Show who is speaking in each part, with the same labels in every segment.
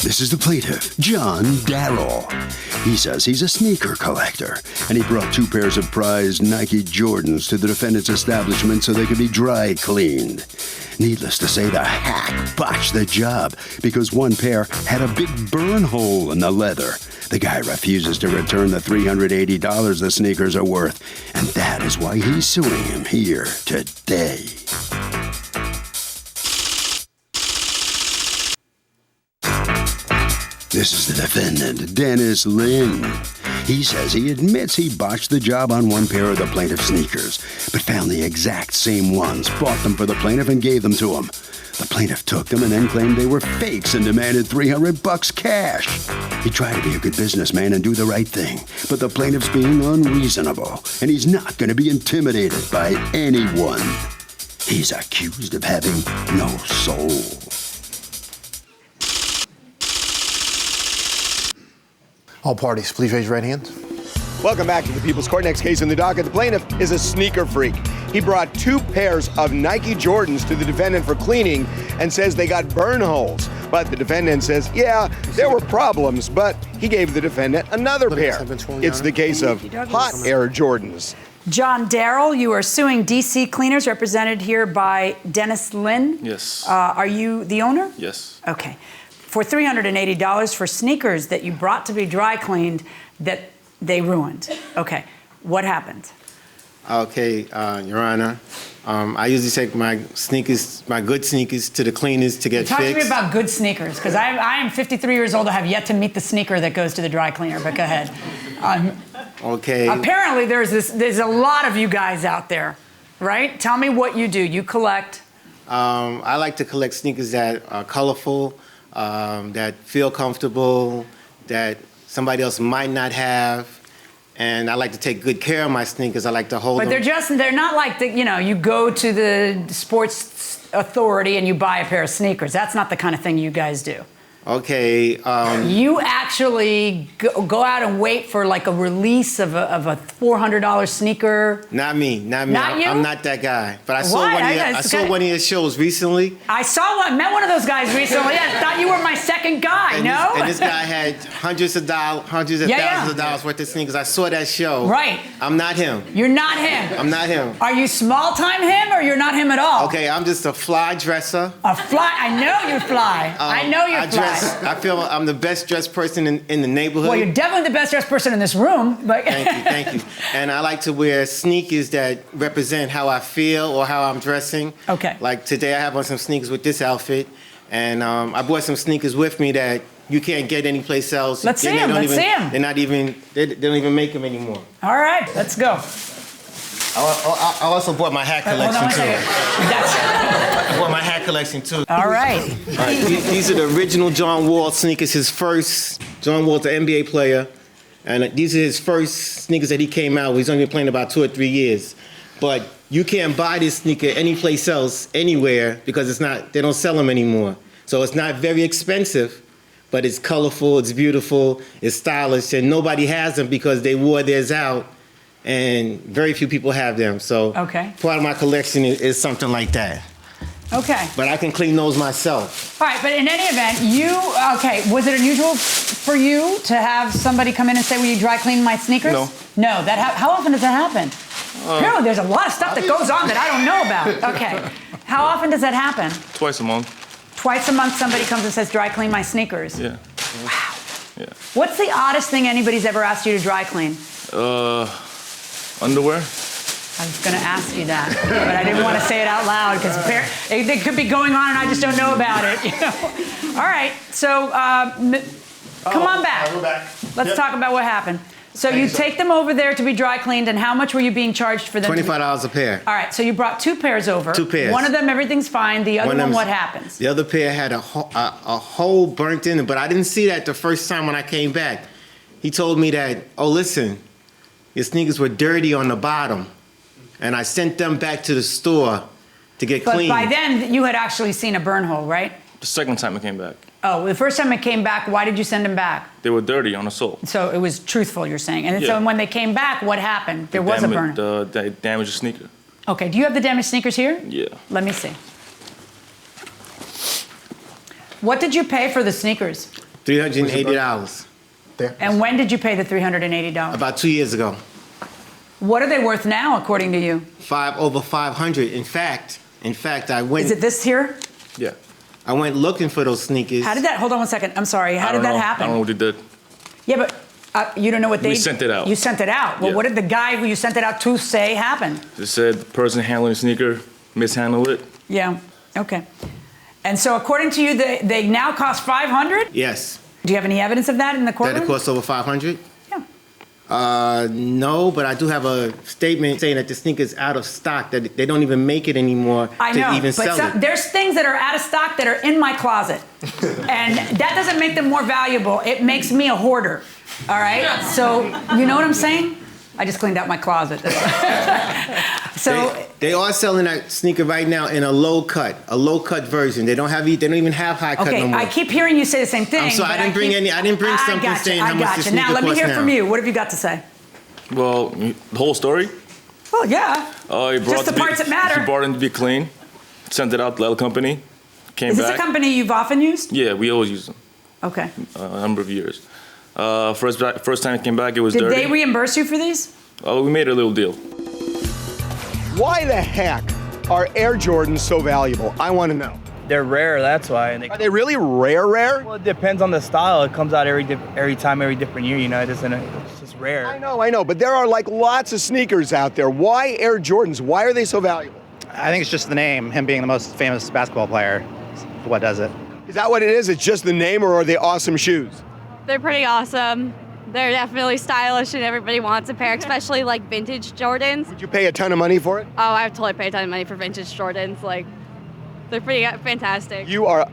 Speaker 1: This is the plaintiff, John Darrell. He says he's a sneaker collector, and he brought 2 pairs of prized Nike Jordans to the defendant's establishment so they could be dry cleaned. Needless to say, the hack botched the job because 1 pair had a big burn hole in the leather. The guy refuses to return the $380 the sneakers are worth, and that is why he's suing him here today. This is the defendant, Dennis Lynn. He says he admits he botched the job on 1 pair of the plaintiff's sneakers, but found the exact same ones, bought them for the plaintiff, and gave them to him. The plaintiff took them and then claimed they were fakes and demanded $300 cash. He tried to be a good businessman and do the right thing, but the plaintiff's being unreasonable, and he's not going to be intimidated by anyone. He's accused of having no soul.
Speaker 2: All parties, please raise your right hands.
Speaker 3: Welcome back to the People's Court. Next case in the docket. The plaintiff is a sneaker freak. He brought 2 pairs of Nike Jordans to the defendant for cleaning and says they got burn holes. But the defendant says, yeah, there were problems, but he gave the defendant another pair. It's the case of hot air Jordans.
Speaker 4: John Darrell, you are suing DC Cleaners, represented here by Dennis Lynn.
Speaker 5: Yes.
Speaker 4: Are you the owner?
Speaker 5: Yes.
Speaker 4: Okay. For $380 for sneakers that you brought to be dry cleaned that they ruined. Okay. What happened?
Speaker 6: Okay, Your Honor. I usually take my sneakers, my good sneakers, to the cleaners to get fixed.
Speaker 4: Talk to me about good sneakers, because I am 53 years old. I have yet to meet the sneaker that goes to the dry cleaner, but go ahead.
Speaker 6: Okay.
Speaker 4: Apparently, there's a lot of you guys out there, right? Tell me what you do. You collect.
Speaker 6: I like to collect sneakers that are colorful, that feel comfortable, that somebody else might not have. And I like to take good care of my sneakers. I like to hold them.
Speaker 4: But they're not like you go to the sports authority and you buy a pair of sneakers. That's not the kind of thing you guys do.
Speaker 6: Okay.
Speaker 4: You actually go out and wait for like a release of a $400 sneaker.
Speaker 6: Not me.
Speaker 4: Not you?
Speaker 6: I'm not that guy. But I saw
Speaker 4: Why?
Speaker 6: one of your shows recently.
Speaker 4: I met one of those guys recently. I thought you were my second guy. No?
Speaker 6: And this guy had hundreds of thousands of dollars worth of sneakers. I saw that show.
Speaker 4: Right.
Speaker 6: I'm not him.
Speaker 4: You're not him.
Speaker 6: I'm not him.
Speaker 4: Are you small time him or you're not him at all?
Speaker 6: Okay, I'm just a fly dresser.
Speaker 4: A fly? I know you fly. I know you fly.
Speaker 6: I feel I'm the best dressed person in the neighborhood.
Speaker 4: Well, you're definitely the best dressed person in this room. But
Speaker 6: Thank you. And I like to wear sneakers that represent how I feel or how I'm dressing.
Speaker 4: Okay.
Speaker 6: Like today I have on some sneakers with this outfit. And I brought some sneakers with me that you can't get anyplace else.
Speaker 4: Let's see them.
Speaker 6: They don't even make them anymore.
Speaker 4: All right, let's go.
Speaker 6: I also bought my hat collection too. I bought my hat collection too.
Speaker 4: All right.
Speaker 6: All right. These are the original John Wall sneakers. John Wall's an NBA player, and these are his first sneakers that he came out with. He's only been playing about 2 or 3 years, but you can't buy this sneaker anyplace else, anywhere, because they don't sell them anymore. So it's not very expensive, but it's colorful, it's beautiful, it's stylish, and nobody has them because they wore theirs out. And very few people have them. So part of my collection is something like that.
Speaker 4: Okay.
Speaker 6: But I can clean those myself.
Speaker 4: All right, but in any event, was it unusual for you to have somebody come in and say, will you dry clean my sneakers?
Speaker 6: No.
Speaker 4: No, how often does that happen? Apparently there's a lot of stuff that goes on that I don't know about. Okay. How often does that happen?
Speaker 5: Twice a month.
Speaker 4: Twice a month somebody comes and says, dry clean my sneakers?
Speaker 5: Yeah.
Speaker 4: Wow.
Speaker 5: Yeah. What's
Speaker 4: the oddest thing anybody's ever asked you to dry clean?
Speaker 5: Underwear.
Speaker 4: I was going to ask you that, but I didn't want to say it out loud because it could be going on and I just don't know about it. All right, so come on back.
Speaker 6: We're back.
Speaker 4: Let's talk about what happened. So you take them over there to be dry cleaned, and how much were you being charged for them?
Speaker 6: $25 a pair.
Speaker 4: All right, so you brought 2 pairs over.
Speaker 6: 2 pairs.
Speaker 4: One of them, everything's fine. The other one, what happens?
Speaker 6: The other pair had a hole burnt in it, but I didn't see that the first time when I came back. He told me that, oh, listen, your sneakers were dirty on the bottom, and I sent them back to the store to get cleaned.
Speaker 4: But by then, you had actually seen a burn hole, right?
Speaker 5: The second time it came back.
Speaker 4: Oh, the first time it came back, why did you send them back?
Speaker 5: They were dirty on the sole.
Speaker 4: So it was truthful, you're saying. And so when they came back, what happened? There was a burn.
Speaker 5: They damaged the sneaker.
Speaker 4: Okay, do you have the damaged sneakers here?
Speaker 5: Yeah.
Speaker 4: Let me see. What did you pay for the sneakers?
Speaker 6: $380.
Speaker 2: There.
Speaker 4: And when did you pay the $380?
Speaker 6: About 2 years ago.
Speaker 4: What are they worth now, according to you?
Speaker 6: Over 500. In fact, I went.
Speaker 4: Is it this here?
Speaker 5: Yeah.
Speaker 6: I went looking for those sneakers.
Speaker 4: How did that, hold on one second, I'm sorry, how did that happen?
Speaker 5: I don't know what he did.
Speaker 4: Yeah, but you don't know what they...
Speaker 5: We sent it out.
Speaker 4: You sent it out. Well,
Speaker 5: Yeah.
Speaker 4: what did the guy who you sent it out to say happened?
Speaker 5: It said the person handling the sneaker mishandled it.
Speaker 4: Yeah, okay. And so according to you, they now cost $500?
Speaker 6: Yes.
Speaker 4: Do you have any evidence of that in the
Speaker 6: That
Speaker 4: courtroom?
Speaker 6: it costs over 500?
Speaker 4: Yeah.
Speaker 6: No, but I do have a statement saying that the sneaker's out of stock, that they don't even make it anymore
Speaker 4: I
Speaker 6: to
Speaker 4: know,
Speaker 6: even
Speaker 4: but
Speaker 6: sell it.
Speaker 4: there's things that are out of stock that are in my closet. And that doesn't make them more valuable. It makes me a hoarder, all right? So, you know what I'm saying? I just cleaned out my closet. So,
Speaker 6: They are selling that sneaker right now in a low cut version. They don't even have high cut
Speaker 4: okay,
Speaker 6: no more.
Speaker 4: I keep hearing you say the same thing.
Speaker 6: I'm sorry,
Speaker 4: but
Speaker 6: I didn't bring something saying how much the sneaker
Speaker 4: Now, let me
Speaker 6: costs
Speaker 4: hear
Speaker 6: now.
Speaker 4: from you. What have you got to say?
Speaker 5: Well, the whole story?
Speaker 4: Well, yeah.
Speaker 5: He brought
Speaker 4: Just the parts that matter.
Speaker 5: He brought it to be clean, sent it out to the other company, came
Speaker 4: Is
Speaker 5: back.
Speaker 4: this a company you've often used?
Speaker 5: Yeah, we always use them
Speaker 4: Okay.
Speaker 5: a number of years. First time it came back, it was
Speaker 4: Did
Speaker 5: dirty.
Speaker 4: they reimburse you for these?
Speaker 5: We made a little deal.
Speaker 3: Why the heck are Air Jordans so valuable? I want to know.
Speaker 7: They're rare, that's why. And
Speaker 3: Are they really rare?
Speaker 7: well, it depends on the style. It comes out every time, every different year. You know, it's just rare.
Speaker 3: I know, but there are like lots of sneakers out there. Why Air Jordans? Why are they so valuable?
Speaker 8: I think it's just the name, him being the most famous basketball player, is what does it.
Speaker 3: Is that what it is? It's just the name, or are they awesome shoes?
Speaker 9: They're pretty awesome. They're definitely stylish and everybody wants a pair, especially like vintage Jordans.
Speaker 3: Would you pay a ton of money for it?
Speaker 9: Oh, I would totally pay a ton of money for vintage Jordans. Like, they're pretty fantastic.
Speaker 3: You are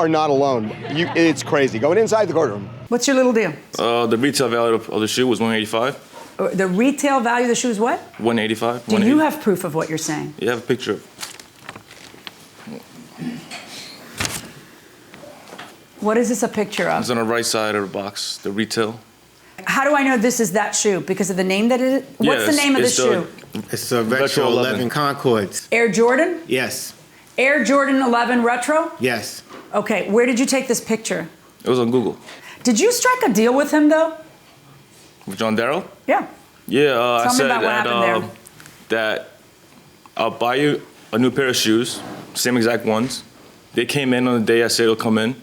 Speaker 3: not alone. It's crazy. Going inside the courtroom.
Speaker 4: What's your little deal?
Speaker 5: The retail value of the shoe was $185.
Speaker 4: The retail value of the shoe is what?
Speaker 5: $185.
Speaker 4: Do you have proof of what you're saying?
Speaker 5: You have a picture of.
Speaker 4: What is this a picture of?
Speaker 5: It's on the right side of the box, the retail.
Speaker 4: How do I know this is that shoe? Because of the name that it is? What's the
Speaker 5: Yes,
Speaker 4: name of
Speaker 5: it's
Speaker 4: this shoe?
Speaker 6: It's a Retro 11 Concords.
Speaker 4: Air Jordan?
Speaker 6: Yes.
Speaker 4: Air Jordan 11 Retro?
Speaker 6: Yes.
Speaker 4: Okay, where did you take this picture?
Speaker 5: It was on Google.
Speaker 4: Did you strike a deal with him, though?
Speaker 5: With John Darrell?
Speaker 4: Yeah.
Speaker 5: Yeah,
Speaker 4: Tell
Speaker 5: I
Speaker 4: me
Speaker 5: said
Speaker 4: about what happened
Speaker 5: that I'll buy you a new pair of shoes, same exact ones. They came in on the day I said it'll come in.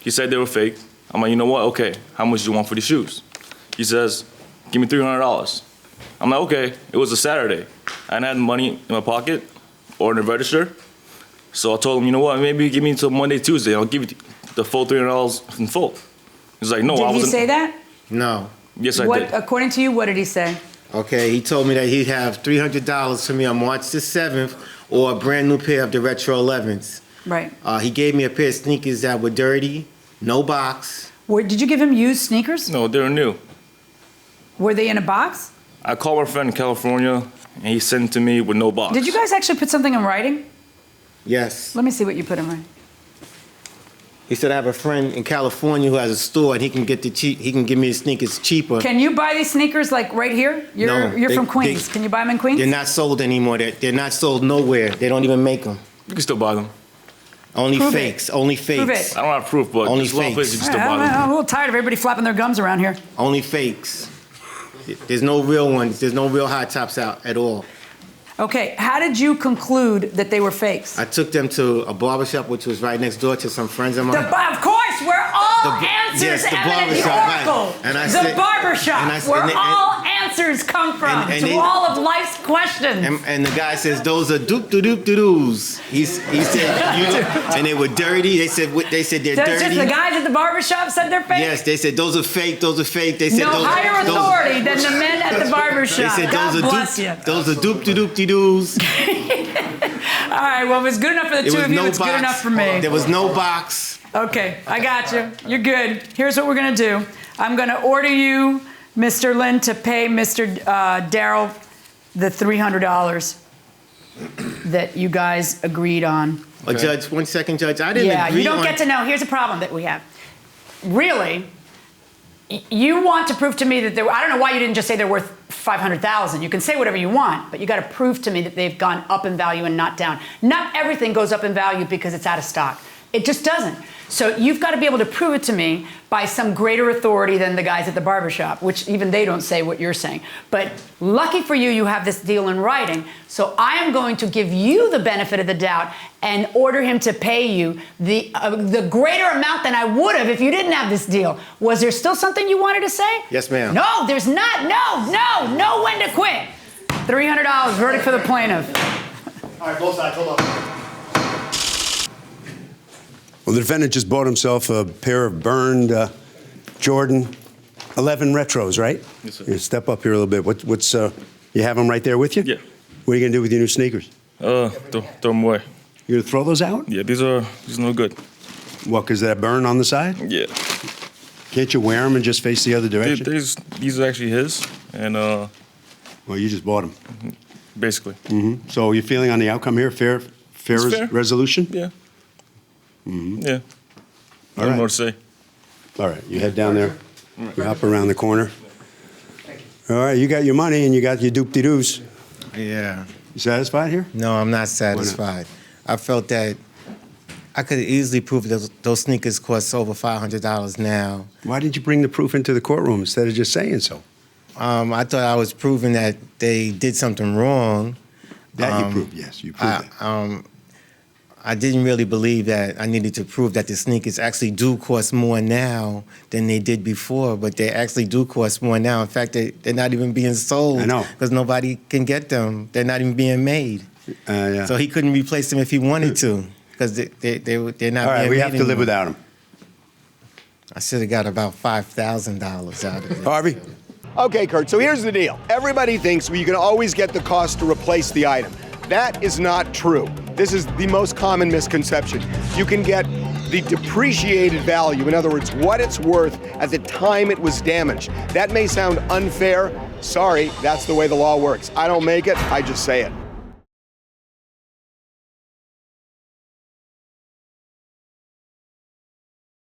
Speaker 5: He said they were fake. I'm like, you know what? Okay, how much do you want for the shoes? He says, give me $300. I'm like, okay. It was a Saturday. I didn't have money in my pocket or in the register. So I told him, you know what? Maybe give me until Monday, Tuesday. I'll give you the full $300 in full. He's like, no, I
Speaker 4: Did he
Speaker 5: wasn't.
Speaker 4: say that?
Speaker 6: No.
Speaker 5: Yes, I
Speaker 4: What,
Speaker 5: did.
Speaker 4: according to you, what did he say?
Speaker 6: Okay, he told me that he'd have $300 for me on March the 7th or a brand new pair of the Retro 11s.
Speaker 4: Right.
Speaker 6: He gave me a pair of sneakers that were dirty, no box.
Speaker 4: Did you give him used sneakers?
Speaker 5: No, they were new.
Speaker 4: Were they in a box?
Speaker 5: I called my friend in California, and he sent it to me with no box.
Speaker 4: Did you guys actually put something in writing?
Speaker 6: Yes.
Speaker 4: Let me see what you put in writing.
Speaker 6: He said I have a friend in California who has a store and he can give me the sneakers cheaper.
Speaker 4: Can you buy these sneakers like right here? You're
Speaker 6: No,
Speaker 4: from Queens. Can you buy them in Queens?
Speaker 6: They're not sold anymore. They're not sold nowhere. They don't even make them.
Speaker 5: You can still buy them.
Speaker 6: Only
Speaker 4: Prove it.
Speaker 6: fakes. Only fakes.
Speaker 4: Prove it.
Speaker 5: I don't have proof, but
Speaker 6: Only
Speaker 5: there's a lot of
Speaker 6: fakes.
Speaker 5: places you can still buy
Speaker 4: I'm
Speaker 5: them.
Speaker 4: a little tired of everybody flapping their gums around here.
Speaker 6: Only fakes. There's no real ones. There's no real high tops out at all.
Speaker 4: Okay, how did you conclude that they were fakes?
Speaker 6: I took them to a barbershop, which was right next door to some friends of mine.
Speaker 4: Of course, where all answers
Speaker 6: yes, the
Speaker 4: emanate
Speaker 6: barbershop, right.
Speaker 4: oracle.
Speaker 6: And I
Speaker 4: the
Speaker 6: said-
Speaker 4: barbershop,
Speaker 6: and I-
Speaker 4: where
Speaker 6: and they-
Speaker 4: all answers come from
Speaker 6: and
Speaker 4: to
Speaker 6: they-
Speaker 4: all of life's questions.
Speaker 6: And the guy says, those are doop-de-doop-de-doos. He said, and they were dirty. They said they're
Speaker 4: So it's
Speaker 6: dirty.
Speaker 4: just the guys at the barbershop said they're fake?
Speaker 6: Yes, they said those are fake. Those are fake. They said
Speaker 4: No
Speaker 6: those,
Speaker 4: higher
Speaker 6: those,
Speaker 4: authority than the men at the barbershop.
Speaker 6: They said
Speaker 4: God
Speaker 6: those
Speaker 4: bless
Speaker 6: are
Speaker 4: you.
Speaker 6: those are doop-de-doop-de-doos.
Speaker 4: All right, well, if it's good enough for the two of you, it's good enough for me.
Speaker 6: There was no box.
Speaker 4: Okay, I got you. You're good. Here's what we're going to do. I'm going to order you, Mr. Lynn, to pay Mr. Darrell the $300 that you guys agreed on.
Speaker 6: Judge, 1 second, Judge. I didn't
Speaker 4: Yeah,
Speaker 6: agree
Speaker 4: you don't
Speaker 6: on...
Speaker 4: get to know. Here's a problem that we have. Really, you want to prove to me that I don't know why you didn't just say they're worth $500,000. You can say whatever you want, but you got to prove to me that they've gone up in value and not down. Not everything goes up in value because it's out of stock. It just doesn't. So you've got to be able to prove it to me by some greater authority than the guys at the barbershop, which even they don't say what you're saying. But lucky for you, you have this deal in writing. So I am going to give you the benefit of the doubt and order him to pay you the greater amount than I would have if you didn't have this deal. Was there still something you wanted to say?
Speaker 6: Yes, ma'am.
Speaker 4: No, there's not. No when to quit. $300, verdict for the plaintiff.
Speaker 2: All right, both sides, hold on.
Speaker 1: Well, the defendant just bought himself a pair of burned Jordan 11 retros, right?
Speaker 5: Yes, sir.
Speaker 1: You step up here a little bit. What's you have them right there with you?
Speaker 5: Yeah.
Speaker 1: What are you gonna do with your new sneakers?
Speaker 5: Throw them away.
Speaker 1: You gonna throw those out?
Speaker 5: Yeah, these are no good.
Speaker 1: What? Cause that burn on the side?
Speaker 5: Yeah.
Speaker 1: Can't you wear them and just face the other direction?
Speaker 5: These are actually his, and
Speaker 1: Well, you just bought them.
Speaker 5: basically.
Speaker 1: So you feeling on the outcome here? Fair
Speaker 5: fair.
Speaker 1: resolution?
Speaker 5: Yeah. Yeah. I
Speaker 1: All
Speaker 5: don't know
Speaker 1: right.
Speaker 5: what to say.
Speaker 1: All right, you head down there. You hop around the corner. All right, you got your money and you got your doop-de-doos.
Speaker 6: Yeah.
Speaker 1: You satisfied here?
Speaker 6: No, I'm not satisfied. I felt that I could easily prove that those sneakers cost over $500 now.
Speaker 1: Why did you bring the proof into the courtroom instead of just saying so?
Speaker 6: I thought I was proving that they did something wrong.
Speaker 1: That you proved, yes, you proved that.
Speaker 6: I didn't really believe that I needed to prove that the sneakers actually do cost more now than they did before, but they actually do cost more now. In fact, they're not even being sold.
Speaker 1: I know.
Speaker 6: Because nobody can get them. They're not even being made.
Speaker 1: Yeah.
Speaker 6: So he couldn't replace them if he wanted to, because they're not being made.
Speaker 1: All right, we have to live
Speaker 6: anymore.
Speaker 1: without them.
Speaker 6: I should have got about $5,000 out of it.
Speaker 1: Harvey?
Speaker 3: Okay, Kurt, so here's the deal. Everybody thinks you can always get the cost to replace the item. That is not true. This is the most common misconception. You can get the depreciated value, in other words, what it's worth at the time it was damaged. That may sound unfair. Sorry, that's the way the law works. I don't make it, I just say it.